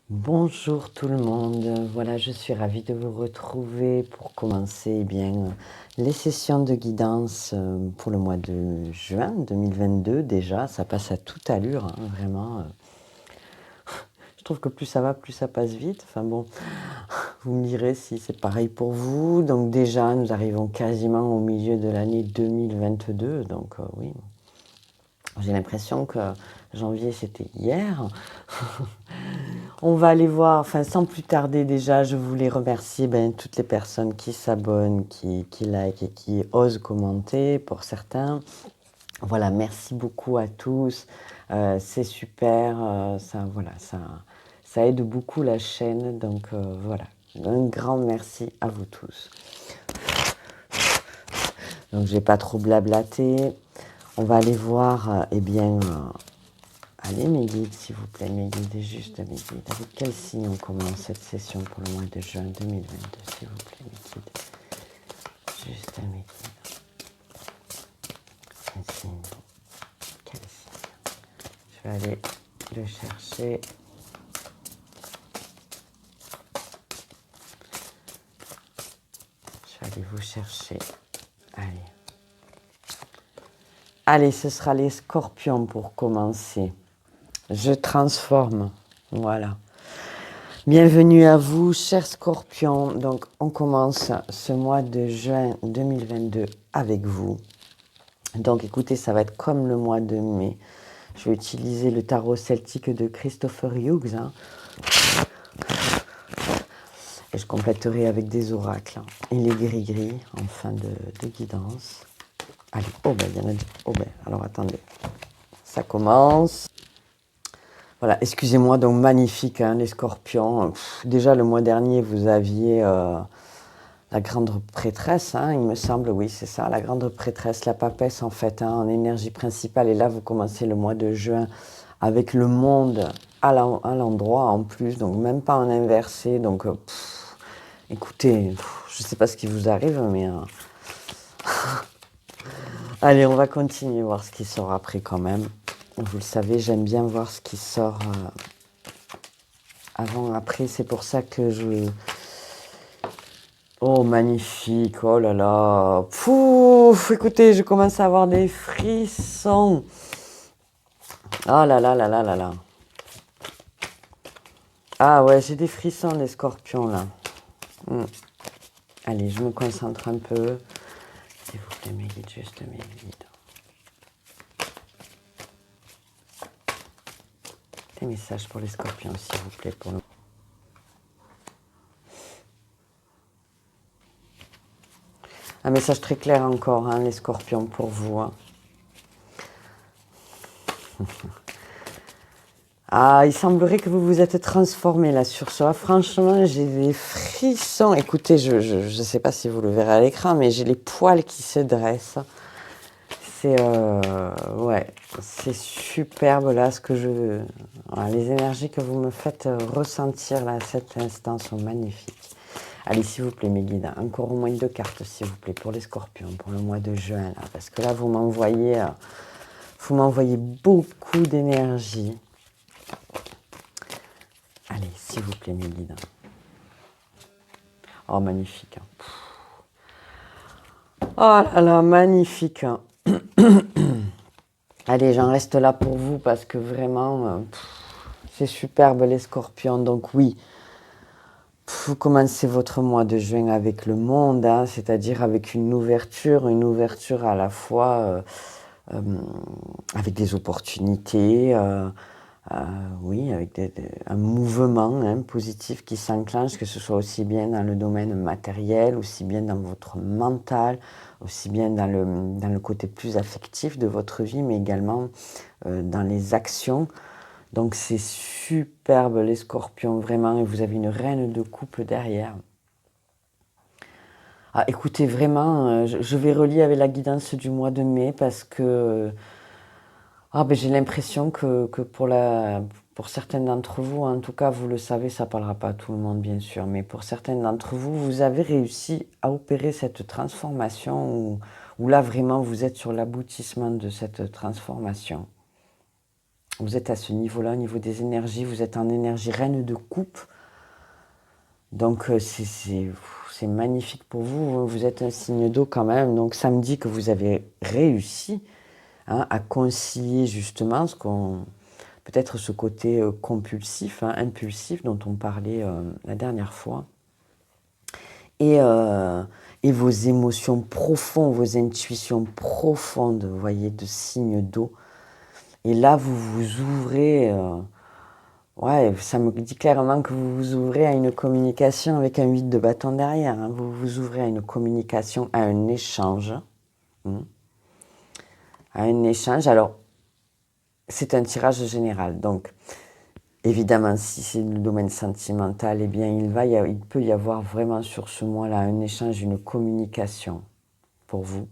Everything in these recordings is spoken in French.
Bonjour tout le monde, voilà je suis ravie de vous retrouver pour commencer les sessions de guidance pour le mois de juin 2022 déjà, ça passe à toute allure, hein, vraiment. Je trouve que plus ça va, plus ça passe vite, enfin bon, vous me direz si c'est pareil pour vous. Donc déjà nous arrivons quasiment au milieu de l'année 2022, donc oui, j'ai l'impression que janvier c'était hier. On va aller voir, enfin sans plus tarder déjà, je voulais remercier toutes les personnes qui s'abonnent, qui like et qui osent commenter pour certains. Voilà, merci beaucoup à tous, c'est super, ça aide beaucoup la chaîne, donc voilà, un grand merci à vous tous. Donc je vais pas trop blablater, on va aller voir, allez mes guides, s'il vous plaît, mes guides et juste mes guides. Avec quel signe on commence cette session pour le mois de juin 2022, s'il vous plaît, mes guides. Juste mes guides. Un signe. Quel signe? Je vais aller le chercher. Je vais aller vous chercher. Allez. Allez, ce sera les scorpions pour commencer. Je transforme. Voilà. Bienvenue à vous, chers scorpions. Donc, on commence ce mois de juin 2022 avec vous. Donc, écoutez, ça va être comme le mois de mai. Je vais utiliser le tarot celtique de Christopher Hughes. Hein. Et je compléterai avec des oracles. Et les gris-gris en fin de guidance. Allez, oh ben, il y en a deux. Oh ben, alors attendez. Ça commence. Voilà, excusez-moi, donc magnifique, hein, les scorpions. Déjà, le mois dernier, vous aviez la grande prêtresse, hein, il me semble, oui, c'est ça, la grande prêtresse, la papesse, en fait, hein, en énergie principale. Et là, vous commencez le mois de juin avec le monde à l'endroit, en plus, donc même pas en inversé. Donc, écoutez, je ne sais pas ce qui vous arrive, mais... Allez, on va continuer, voir ce qui sort après, quand même. Vous le savez, j'aime bien voir ce qui sort... avant, après, c'est pour ça que je... Oh, magnifique, oh là là. Pouf, écoutez, je commence à avoir des frissons. Oh là là là là là là. Ah ouais, j'ai des frissons, les scorpions, là. Allez, je me concentre un peu. S'il vous plaît, mes guides, juste mes guides. Des messages pour les scorpions, s'il vous plaît, pour le... Un message très clair encore, hein, les scorpions, pour vous. Hein. Ah, il semblerait que vous vous êtes transformé là sur ça. Franchement, j'ai des frissons. Écoutez, je ne sais pas si vous le verrez à l'écran, mais j'ai les poils qui se dressent. C'est ouais, c'est superbe là ce que je... Voilà, les énergies que vous me faites ressentir là à cet instant sont magnifiques. Allez, s'il vous plaît, mes guides, encore au moins 2 cartes, s'il vous plaît, pour les scorpions, pour le mois de juin, là, parce que là, vous m'envoyez beaucoup d'énergie. Allez, s'il vous plaît, mes guides. Oh, magnifique. Oh là là, magnifique. Allez, j'en reste là pour vous parce que vraiment, c'est superbe les scorpions. Donc oui, vous commencez votre mois de juin avec le monde, hein, c'est-à-dire avec une ouverture à la fois avec des opportunités, oui, avec un mouvement hein, positif qui s'enclenche, que ce soit aussi bien dans le domaine matériel, aussi bien dans votre mental, aussi bien dans le côté plus affectif de votre vie, mais également dans les actions. Donc c'est superbe les scorpions, vraiment, et vous avez une reine de coupe derrière. Ah, écoutez, vraiment, je vais relier avec la guidance du mois de mai parce que j'ai l'impression que pour certains d'entre vous, en tout cas, vous le savez, ça ne parlera pas à tout le monde, bien sûr, mais pour certains d'entre vous, vous avez réussi à opérer cette transformation où là, vraiment, vous êtes sur l'aboutissement de cette transformation. Vous êtes à ce niveau-là, au niveau des énergies. Vous êtes en énergie reine de coupe. Donc, c'est magnifique pour vous. Vous êtes un signe d'eau quand même. Donc, ça me dit que vous avez réussi à concilier justement peut-être ce côté compulsif, impulsif dont on parlait la dernière fois. Et vos émotions profondes, vos intuitions profondes, vous voyez, de signes d'eau. Et là, vous vous ouvrez, ouais, ça me dit clairement que vous vous ouvrez à une communication avec un 8 de bâton derrière. Vous vous ouvrez à une communication, à un échange. À un échange. Alors, c'est un tirage général. Donc, évidemment, si c'est le domaine sentimental, eh bien, il peut y avoir vraiment sur ce mois-là un échange, une communication pour vous,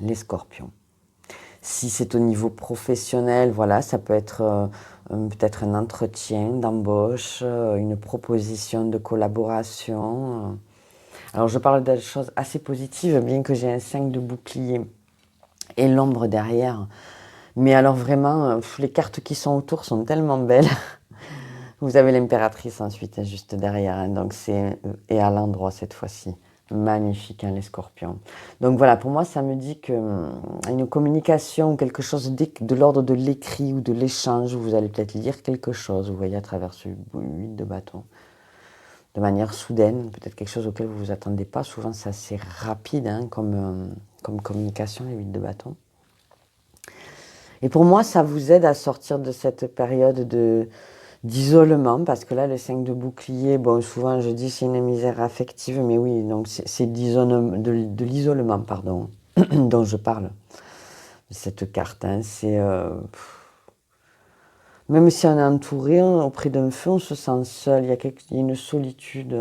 les scorpions. Si c'est au niveau professionnel, voilà, ça peut être peut-être un entretien d'embauche, une proposition de collaboration. Alors, je parle de choses assez positives, bien que j'ai un 5 de bouclier et l'ombre derrière. Mais alors vraiment, les cartes qui sont autour sont tellement belles. Vous avez l'impératrice ensuite, juste derrière. Donc et à l'endroit cette fois-ci. Magnifique, les scorpions. Donc voilà, pour moi, ça me dit qu'une communication, quelque chose de l'ordre de l'écrit ou de l'échange, vous allez peut-être lire quelque chose, vous voyez, à travers ce 8 de bâton. De manière soudaine, peut-être quelque chose auquel vous ne vous attendez pas. Souvent, c'est assez rapide comme communication, les 8 de bâton. Et pour moi, ça vous aide à sortir de cette période d'isolement, parce que là, le 5 de bouclier, bon, souvent je dis c'est une misère affective, mais oui, donc c'est de l'isolement, pardon, dont je parle, de cette carte. C'est, même si on est entouré, auprès d'un feu, on se sent seul, il y a une solitude,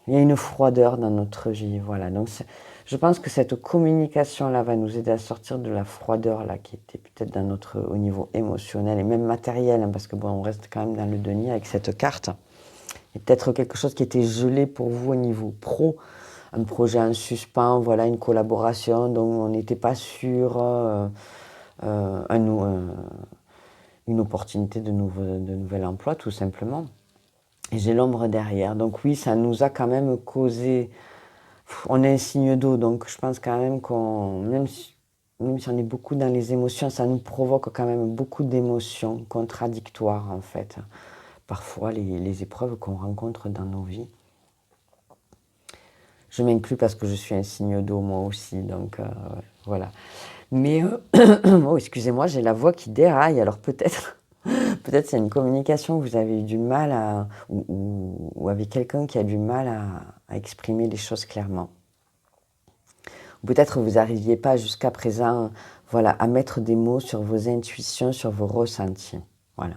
il y a une froideur dans notre vie, voilà. Donc je pense que cette communication-là va nous aider à sortir de la froideur là qui était peut-être au niveau émotionnel et même matériel, parce que bon, on reste quand même dans le déni avec cette carte. Et peut-être quelque chose qui était gelé pour vous au niveau pro, un projet en suspens, voilà, une collaboration dont on n'était pas sûr, une opportunité de nouvel emploi tout simplement. Et j'ai l'ombre derrière. Donc oui, ça nous a quand même causé... On est un signe d'eau, donc je pense quand même même si on est beaucoup dans les émotions, ça nous provoque quand même beaucoup d'émotions contradictoires en fait. Parfois les épreuves qu'on rencontre dans nos vies. Je m'inclus parce que je suis un signe d'eau moi aussi, donc voilà. Mais, oh excusez-moi, j'ai la voix qui déraille, alors peut-être c'est une communication que vous avez eu du mal ou avec quelqu'un qui a du mal à exprimer les choses clairement. Peut-être vous n'arriviez pas jusqu'à présent, voilà, à mettre des mots sur vos intuitions, sur vos ressentis. Voilà.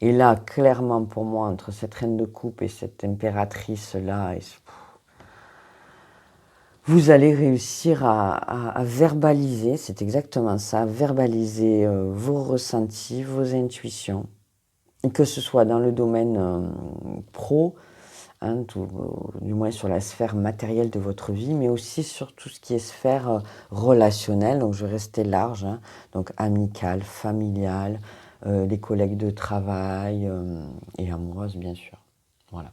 Et là, clairement pour moi, entre cette reine de coupe et cette impératrice-là, vous allez réussir à verbaliser, c'est exactement ça, verbaliser vos ressentis, vos intuitions, que ce soit dans le domaine pro, du moins sur la sphère matérielle de votre vie, mais aussi sur tout ce qui est sphère relationnelle, donc je restais large, donc amicale, familiale, les collègues de travail et amoureuse bien sûr, voilà.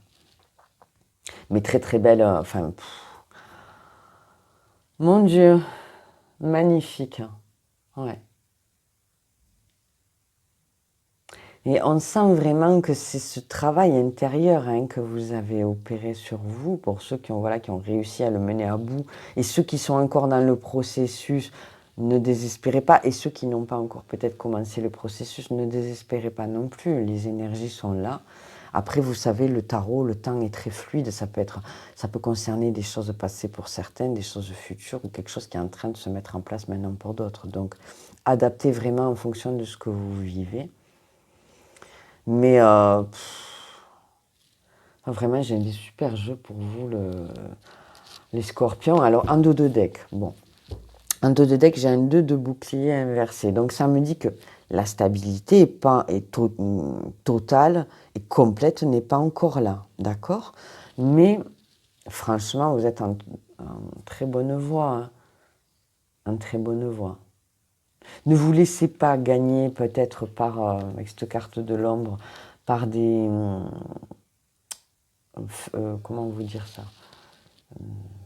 Mais très très belle, enfin, mon Dieu, magnifique, ouais. Et on sent vraiment que c'est ce travail intérieur que vous avez opéré sur vous, pour ceux qui ont réussi à le mener à bout. Et ceux qui sont encore dans le processus, ne désespérez pas. Et ceux qui n'ont pas encore peut-être commencé le processus, ne désespérez pas non plus. Les énergies sont là. Après, vous savez, le tarot, le temps est très fluide. Ça peut concerner des choses passées pour certaines, des choses futures, ou quelque chose qui est en train de se mettre en place maintenant pour d'autres. Donc, adaptez vraiment en fonction de ce que vous vivez. Mais vraiment, j'ai des super jeux pour vous, les scorpions. Alors, en dos de deck, bon. En dos de deck, j'ai un 2 de bouclier inversé. Donc, ça me dit que la stabilité totale et complète n'est pas encore là. D'accord? Mais, franchement, vous êtes en très bonne voie. En très bonne voie. Ne vous laissez pas gagner peut-être par, avec cette carte de l'ombre, par des... comment vous dire ça?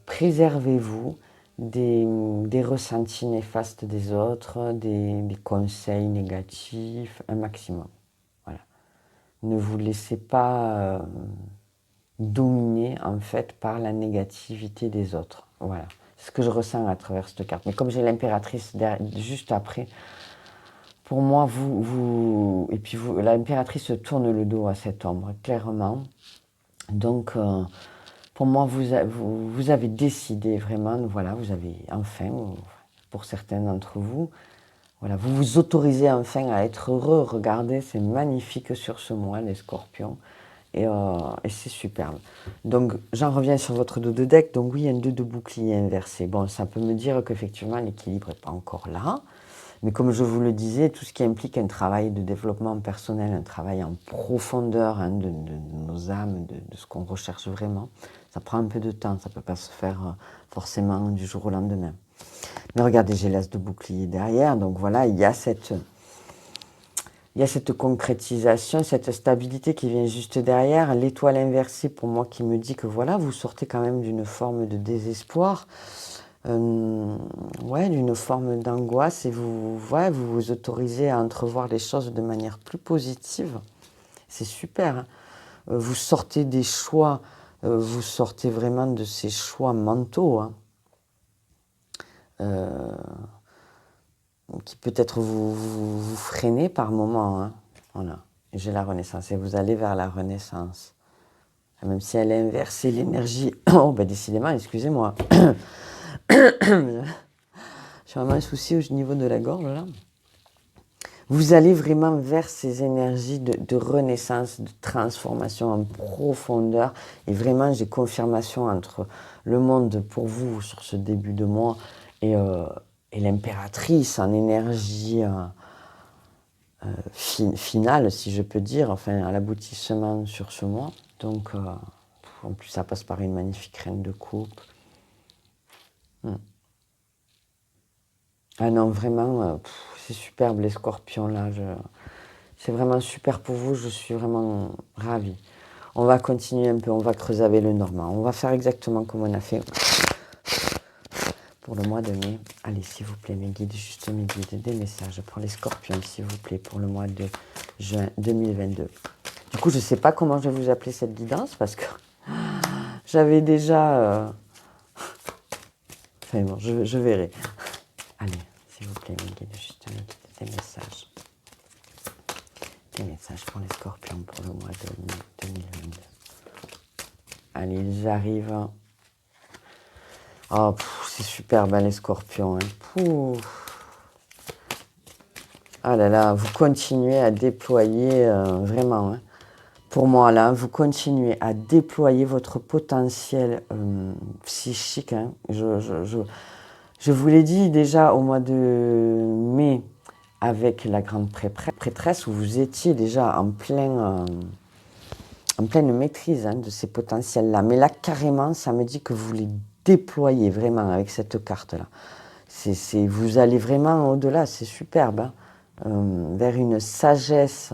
Préservez-vous des ressentis néfastes des autres, des conseils négatifs, un maximum. Voilà. Ne vous laissez pas dominer en fait par la négativité des autres. Voilà. C'est ce que je ressens à travers cette carte. Mais comme j'ai l'impératrice juste après, pour moi, et puis l'impératrice tourne le dos à cette ombre, clairement. Donc, pour moi, vous avez décidé vraiment, voilà, vous avez enfin, pour certains d'entre vous, voilà, vous vous autorisez enfin à être heureux. Regardez, c'est magnifique sur ce mois, les scorpions. Et c'est superbe. Donc, j'en reviens sur votre dos de deck. Donc oui, un 2 de bouclier inversé. Bon, ça peut me dire qu'effectivement, l'équilibre n'est pas encore là. Mais comme je vous le disais, tout ce qui implique un travail de développement personnel, un travail en profondeur hein, de nos âmes, de ce qu'on recherche vraiment, ça prend un peu de temps. Ça ne peut pas se faire forcément du jour au lendemain. Mais regardez, j'ai l'as de bouclier derrière. Donc voilà, il y a cette concrétisation, cette stabilité qui vient juste derrière. L'étoile inversée, pour moi, qui me dit que voilà, vous sortez quand même d'une forme de désespoir, ouais, d'une forme d'angoisse, et vous vous autorisez à entrevoir les choses de manière plus positive. C'est super. Hein. Vous sortez des choix, vous sortez vraiment de ces choix mentaux, hein. Qui peut-être vous freinez par moments. Hein. Voilà. J'ai la renaissance et vous allez vers la renaissance. Même si elle est inversée, l'énergie... Oh, ben décidément, excusez-moi. J'ai vraiment un souci au niveau de la gorge, là. Vous allez vraiment vers ces énergies de renaissance, de transformation en profondeur. Et vraiment, j'ai confirmation entre le monde pour vous sur ce début de mois et l'impératrice en énergie finale, si je peux dire, enfin à l'aboutissement sur ce mois. Donc, en plus, ça passe par une magnifique reine de coupe. Ah non, vraiment, c'est superbe les scorpions là. C'est vraiment super pour vous, je suis vraiment ravie. On va continuer un peu, on va creuser avec le normand. On va faire exactement comme on a fait pour le mois de mai. Allez, s'il vous plaît, mes guides, juste mes guides, des messages pour les scorpions, s'il vous plaît, pour le mois de juin 2022. Du coup, je ne sais pas comment je vais vous appeler cette guidance parce que j'avais déjà... Enfin bon, je verrai. Allez, s'il vous plaît, mes guides, juste mes guides, des messages. Des messages pour les scorpions pour le mois de mai 2022. Allez, ils arrivent. Oh, c'est super, ben, les scorpions. Hein. Ah là là, vous continuez à déployer, vraiment, hein. Pour moi, là, vous continuez à déployer votre potentiel psychique. Hein. Je vous l'ai dit déjà au mois de mai, avec la grande prêtresse, où vous étiez déjà en pleine maîtrise hein, de ces potentiels-là. Mais là, carrément, ça me dit que vous les déployez vraiment avec cette carte-là. Vous allez vraiment au-delà, c'est superbe, hein, vers une sagesse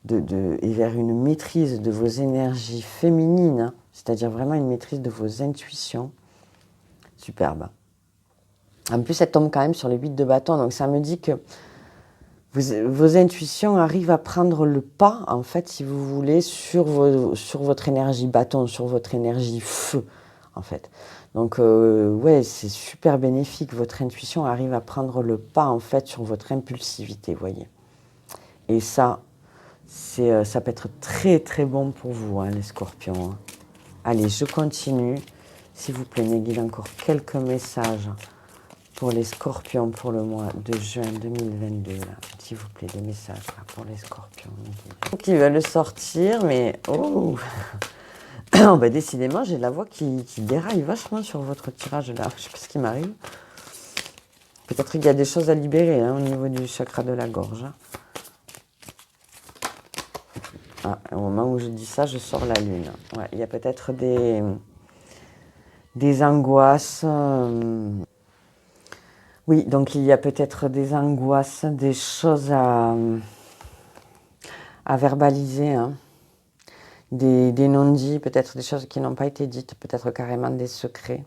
et vers une maîtrise de vos énergies féminines, hein, c'est-à-dire vraiment une maîtrise de vos intuitions. Superbe. En plus, elle tombe quand même sur les 8 de bâton, donc ça me dit que vos intuitions arrivent à prendre le pas, en fait, si vous voulez, sur votre énergie bâton, sur votre énergie feu, en fait. Donc, ouais, c'est super bénéfique. Votre intuition arrive à prendre le pas, en fait, sur votre impulsivité, vous voyez. Et ça, ça peut être très, très bon pour vous, hein, les scorpions. Hein. Allez, je continue. S'il vous plaît, mes guides, encore quelques messages pour les scorpions pour le mois de juin 2022. S'il vous plaît, des messages là, pour les scorpions. Qui veulent sortir, mais oh, oh bah, décidément, j'ai la voix qui déraille vachement sur votre tirage là. Je ne sais pas ce qui m'arrive. Peut-être qu'il y a des choses à libérer hein, au niveau du chakra de la gorge. Hein. Ah, au moment où je dis ça, je sors la lune. Ouais, il y a peut-être des angoisses. Oui, donc il y a peut-être des angoisses, des choses à verbaliser, hein. Des non-dits, peut-être des choses qui n'ont pas été dites, peut-être carrément des secrets,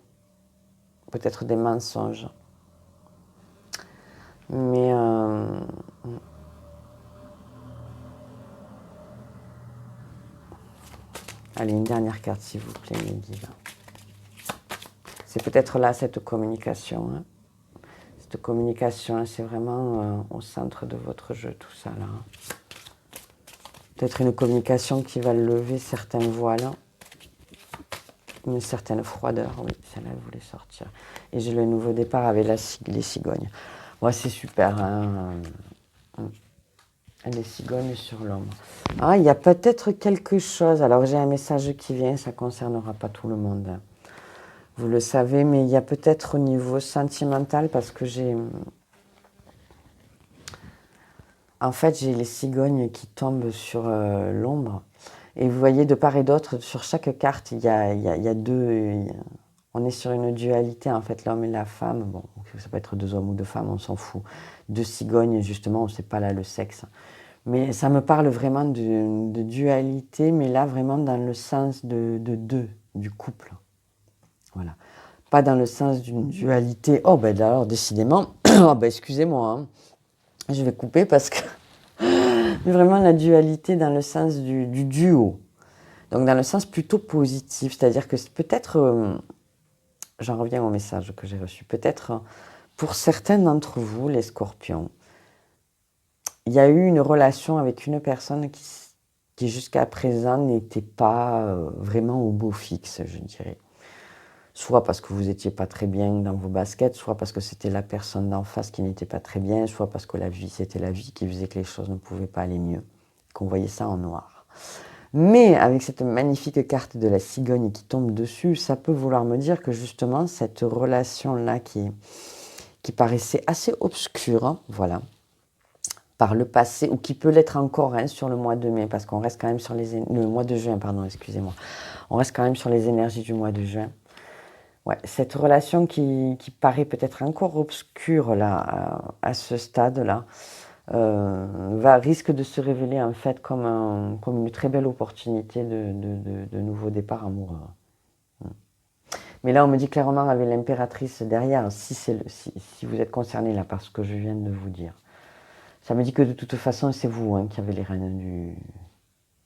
peut-être des mensonges. Mais allez, une dernière carte s'il vous plaît, mes guides. C'est peut-être là cette communication, hein. Cette communication, c'est vraiment au centre de votre jeu, tout ça là. Peut-être une communication qui va lever certains voiles, une certaine froideur, oui, celle-là elle voulait sortir. Et j'ai le nouveau départ avec les cigognes. Ouais, c'est super, hein. Les cigognes sur l'ombre. Ah, il y a peut-être quelque chose. Alors j'ai un message qui vient, ça ne concernera pas tout le monde, hein. Vous le savez, mais il y a peut-être au niveau sentimental, parce que j'ai... En fait, j'ai les cigognes qui tombent sur l'ombre. Et vous voyez, de part et d'autre, sur chaque carte, il y a deux... On est sur une dualité, en fait, l'homme et la femme. Bon, ça peut être deux hommes ou deux femmes, on s'en fout. Deux cigognes, justement, on ne sait pas là le sexe. Mais ça me parle vraiment de dualité, mais là, vraiment dans le sens de deux, du couple. Voilà. Pas dans le sens d'une dualité. Oh, ben alors, décidément, oh, ben, excusez-moi, hein. Je vais couper parce que vraiment la dualité dans le sens du duo. Donc dans le sens plutôt positif, c'est-à-dire que peut-être, j'en reviens au message que j'ai reçu, peut-être pour certains d'entre vous, les scorpions, il y a eu une relation avec une personne qui jusqu'à présent n'était pas vraiment au beau fixe, je dirais. Soit parce que vous n'étiez pas très bien dans vos baskets, soit parce que c'était la personne d'en face qui n'était pas très bien, soit parce que la vie, c'était la vie qui faisait que les choses ne pouvaient pas aller mieux, qu'on voyait ça en noir. Mais avec cette magnifique carte de la cigogne qui tombe dessus, ça peut vouloir me dire que justement, cette relation-là qui paraissait assez obscure, hein, voilà, par le passé, ou qui peut l'être encore, hein, sur le mois de mai, parce qu'on reste quand même sur le mois de juin, pardon, excusez-moi. On reste quand même sur les énergies du mois de juin. Ouais, cette relation qui paraît peut-être encore obscure là, à ce stade-là, risque de se révéler en fait comme une très belle opportunité de nouveau départ amoureux. Mais là, on me dit clairement avec l'impératrice derrière, si vous êtes concerné là par ce que je viens de vous dire, ça me dit que de toute façon, c'est vous, hein, qui avez les rênes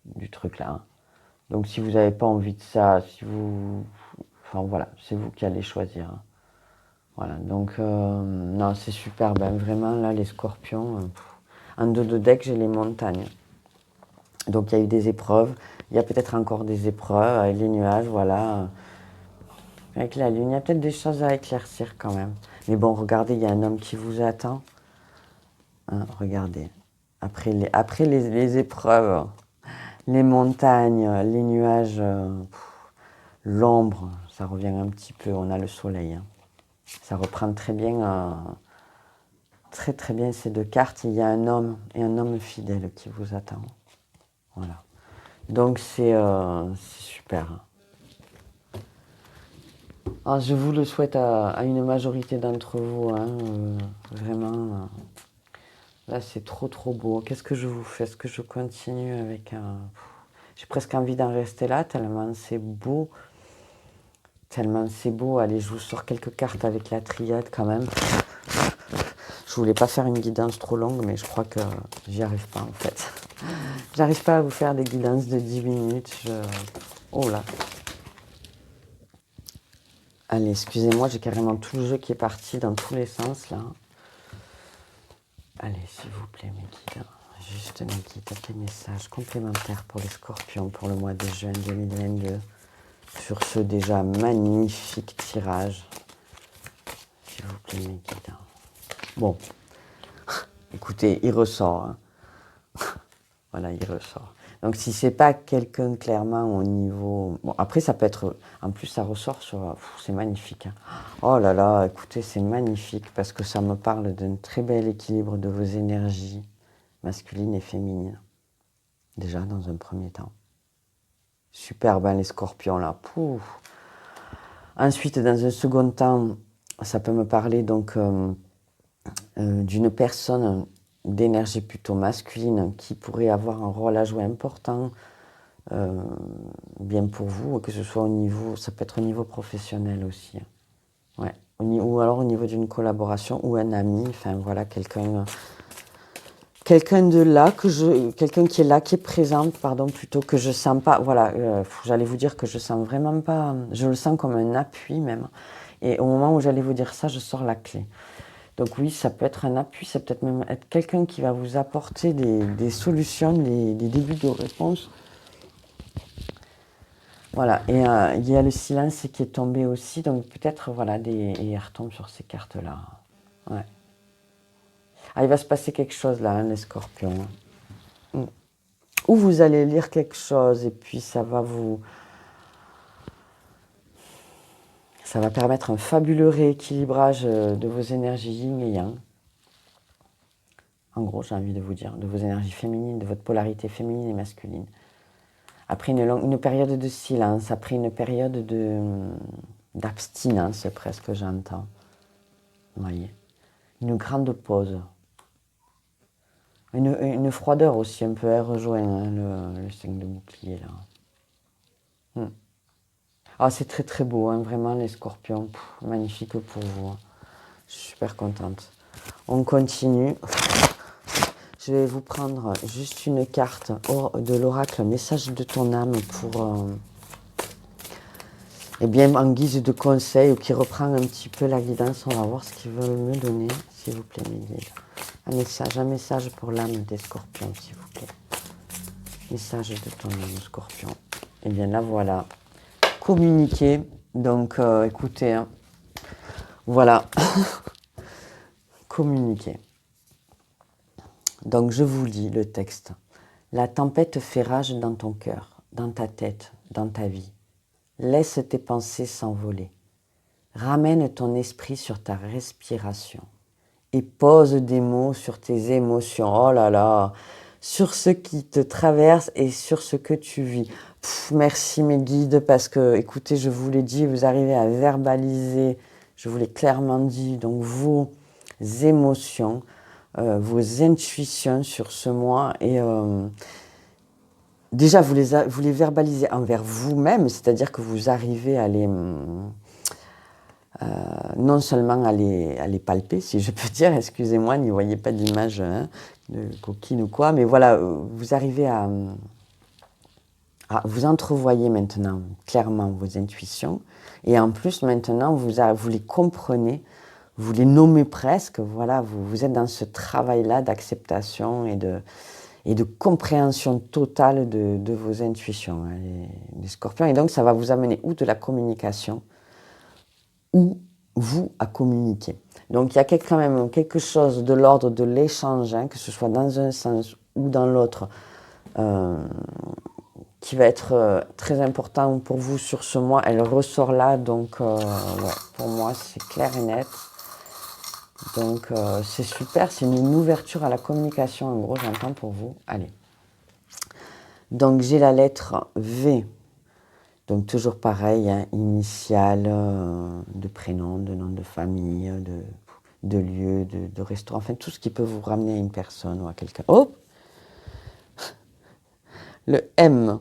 du truc là, hein. Donc si vous n'avez pas envie de ça, enfin voilà, c'est vous qui allez choisir, hein. Voilà, donc non, c'est super, ben, vraiment là, les scorpions, en dos de deck, j'ai les montagnes. Donc il y a eu des épreuves, il y a peut-être encore des épreuves avec les nuages, voilà. Avec la lune, il y a peut-être des choses à éclaircir quand même. Mais bon, regardez, il y a un homme qui vous attend, hein, regardez. Après les épreuves, les montagnes, les nuages, l'ombre, ça revient un petit peu, on a le soleil, hein. Ça reprend très bien, très très bien ces deux cartes. Il y a un homme et un homme fidèle qui vous attend. Voilà. Donc c'est super. Alors, je vous le souhaite à une majorité d'entre vous, hein, vraiment. Là, c'est trop trop beau. Qu'est-ce que je vous fais? Est-ce que je continue avec un... J'ai presque envie d'en rester là, tellement c'est beau. Tellement c'est beau. Allez, je vous sors quelques cartes avec la triade quand même. Je voulais pas faire une guidance trop longue, mais je crois que j'y arrive pas en fait. J'arrive pas à vous faire des guidances de 10 minutes. Oh là. Allez, excusez-moi, j'ai carrément tout le jeu qui est parti dans tous les sens là. Allez, s'il vous plaît, mes guides. Juste mes guides, des messages complémentaires pour les scorpions pour le mois de juin 2022. Sur ce déjà magnifique tirage. S'il vous plaît, mes guides. Bon, écoutez, il ressort, hein. Voilà, il ressort. Donc si c'est pas quelqu'un clairement au niveau... Bon, après ça peut être... En plus ça ressort sur... C'est magnifique, hein. Oh là là, écoutez, c'est magnifique parce que ça me parle d'un très bel équilibre de vos énergies masculines et féminines. Déjà dans un premier temps. Super, ben les scorpions là. Pouf. Ensuite, dans un second temps, ça peut me parler donc d'une personne d'énergie plutôt masculine qui pourrait avoir un rôle à jouer important bien pour vous, que ce soit au niveau, ça peut être au niveau professionnel aussi. Ouais. Ou alors au niveau d'une collaboration ou un ami, enfin voilà, quelqu'un de là, quelqu'un qui est là, qui est présent, pardon, plutôt que je sens pas, voilà, j'allais vous dire que je sens vraiment pas, je le sens comme un appui même, et au moment où j'allais vous dire ça, je sors la clé. Donc oui, ça peut être un appui, ça peut être même être quelqu'un qui va vous apporter des solutions, des débuts de réponse. Voilà, et il y a le silence qui est tombé aussi, donc peut-être, voilà, et il retombe sur ces cartes-là. Ouais. Ah, il va se passer quelque chose là, hein, les scorpions. Mm. Ou vous allez lire quelque chose et puis ça va permettre un fabuleux rééquilibrage de vos énergies yin et yang. En gros, j'ai envie de vous dire, de vos énergies féminines, de votre polarité féminine et masculine. Après une période de silence, après une période d'abstinence presque, j'entends. Vous voyez, une grande pause. Une froideur aussi un peu, elle rejoint hein, le 5 de bouclier là. Ah, c'est très très beau, hein, vraiment les scorpions. Magnifique pour vous. Hein. Je suis super contente. On continue. Je vais vous prendre juste une carte de l'oracle, message de ton âme pour, eh bien, en guise de conseil ou qui reprend un petit peu la guidance. On va voir ce qu'ils veulent me donner, s'il vous plaît, mes guides. Un message pour l'âme des scorpions, s'il vous plaît. Message de ton âme, scorpion. Eh bien, là, voilà. Communiquer. Donc, écoutez, hein. Voilà. Communiquer. Donc, je vous lis le texte. La tempête fait rage dans ton cœur, dans ta tête, dans ta vie. Laisse tes pensées s'envoler. Ramène ton esprit sur ta respiration et pose des mots sur tes émotions. Oh là là, sur ce qui te traverse et sur ce que tu vis. Merci mes guides parce que, écoutez, je vous l'ai dit, vous arrivez à verbaliser, je vous l'ai clairement dit, donc vos émotions, vos intuitions sur ce mois et déjà vous les verbalisez envers vous-même, c'est-à-dire que vous arrivez à les non seulement à les palper, si je peux dire, excusez-moi, n'y voyez pas d'image hein, de coquine ou quoi, mais voilà, vous arrivez à vous entrevoyez maintenant clairement vos intuitions, et en plus maintenant vous les comprenez, vous les nommez presque, voilà, vous êtes dans ce travail-là d'acceptation et de compréhension totale de vos intuitions, hein, les scorpions, et donc ça va vous amener ou de la communication, ou vous à communiquer. Donc il y a quand même quelque chose de l'ordre de l'échange, hein, que ce soit dans un sens ou dans l'autre, qui va être très important pour vous sur ce mois. Elle ressort là, donc ouais, pour moi c'est clair et net. Donc c'est super, c'est une ouverture à la communication, en gros j'entends pour vous. Allez. Donc j'ai la lettre V. Donc toujours pareil, hein, initiale, de prénom, de nom de famille, de lieu, de restaurant, enfin tout ce qui peut vous ramener à une personne ou à quelqu'un. Oh, le M.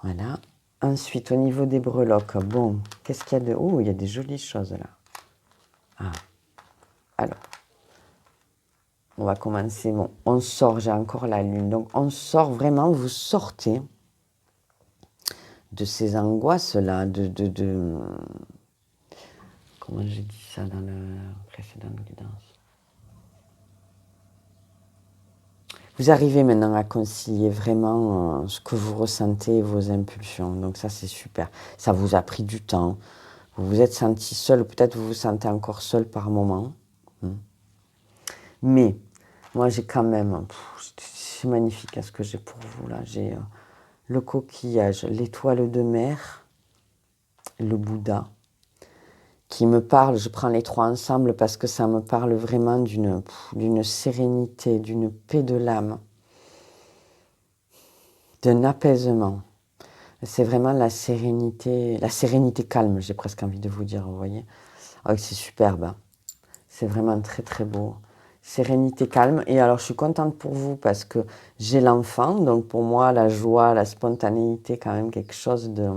Voilà. Ensuite, au niveau des breloques, bon, qu'est-ce qu'il y a de... Oh, il y a des jolies choses là. Ah, alors, on va commencer. Bon, on sort, j'ai encore la lune. Donc on sort vraiment, vous sortez de ces angoisses-là, comment j'ai dit ça dans la précédente guidance? Vous arrivez maintenant à concilier vraiment ce que vous ressentez et vos impulsions. Donc ça, c'est super. Ça vous a pris du temps. Vous vous êtes senti seul, ou peut-être vous vous sentez encore seul par moment. Mais moi, j'ai quand même... C'est magnifique ce que j'ai pour vous là. J'ai le coquillage, l'étoile de mer, le Bouddha, qui me parle. Je prends les trois ensemble parce que ça me parle vraiment d'une sérénité, d'une paix de l'âme, d'un apaisement. C'est vraiment la sérénité calme, j'ai presque envie de vous dire, vous voyez. Ah, c'est superbe. Hein. C'est vraiment très très beau. Sérénité, calme. Et alors, je suis contente pour vous parce que j'ai l'enfant. Donc, pour moi, la joie, la spontanéité, quand même quelque chose de...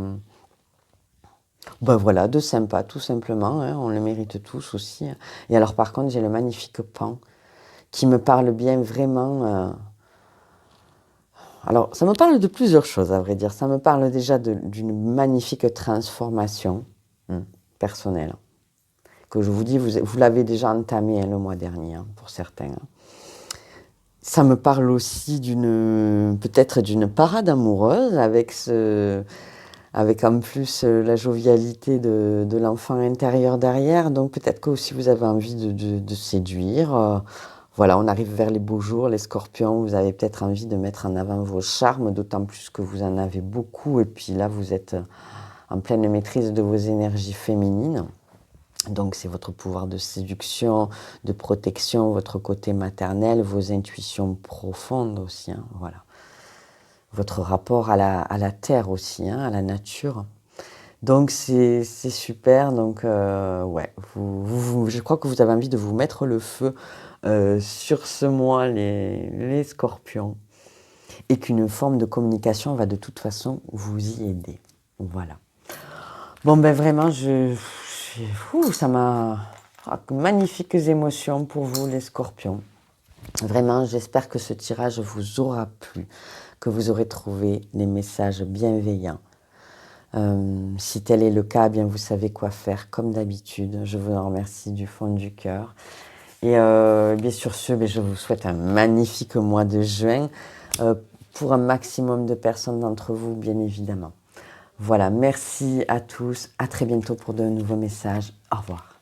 Ben voilà, de sympa, tout simplement. Hein, on le mérite tous aussi. Et alors, par contre, j'ai le magnifique pan qui me parle bien vraiment... Alors, ça me parle de plusieurs choses, à vrai dire. Ça me parle déjà d'une magnifique transformation personnelle. Que je vous dis, vous l'avez déjà entamée le mois dernier, hein, pour certains. Ça me parle aussi peut-être d'une parade amoureuse avec en plus la jovialité de l'enfant intérieur derrière. Donc peut-être que aussi vous avez envie de séduire. Voilà, on arrive vers les beaux jours, les scorpions, vous avez peut-être envie de mettre en avant vos charmes, d'autant plus que vous en avez beaucoup. Et puis là, vous êtes en pleine maîtrise de vos énergies féminines. Donc c'est votre pouvoir de séduction, de protection, votre côté maternel, vos intuitions profondes aussi, hein, voilà. Votre rapport à la terre aussi, hein, à la nature. Donc c'est super, donc ouais, je crois que vous avez envie de vous mettre le feu sur ce mois, les scorpions, et qu'une forme de communication va de toute façon vous y aider. Voilà. Bon ben vraiment, ça m'a... magnifiques émotions pour vous les scorpions. Vraiment, j'espère que ce tirage vous aura plu, que vous aurez trouvé les messages bienveillants. Si tel est le cas, eh bien vous savez quoi faire comme d'habitude. Je vous en remercie du fond du cœur. Et bien sur ce, je vous souhaite un magnifique mois de juin pour un maximum de personnes d'entre vous, bien évidemment. Voilà, merci à tous. À très bientôt pour de nouveaux messages. Au revoir.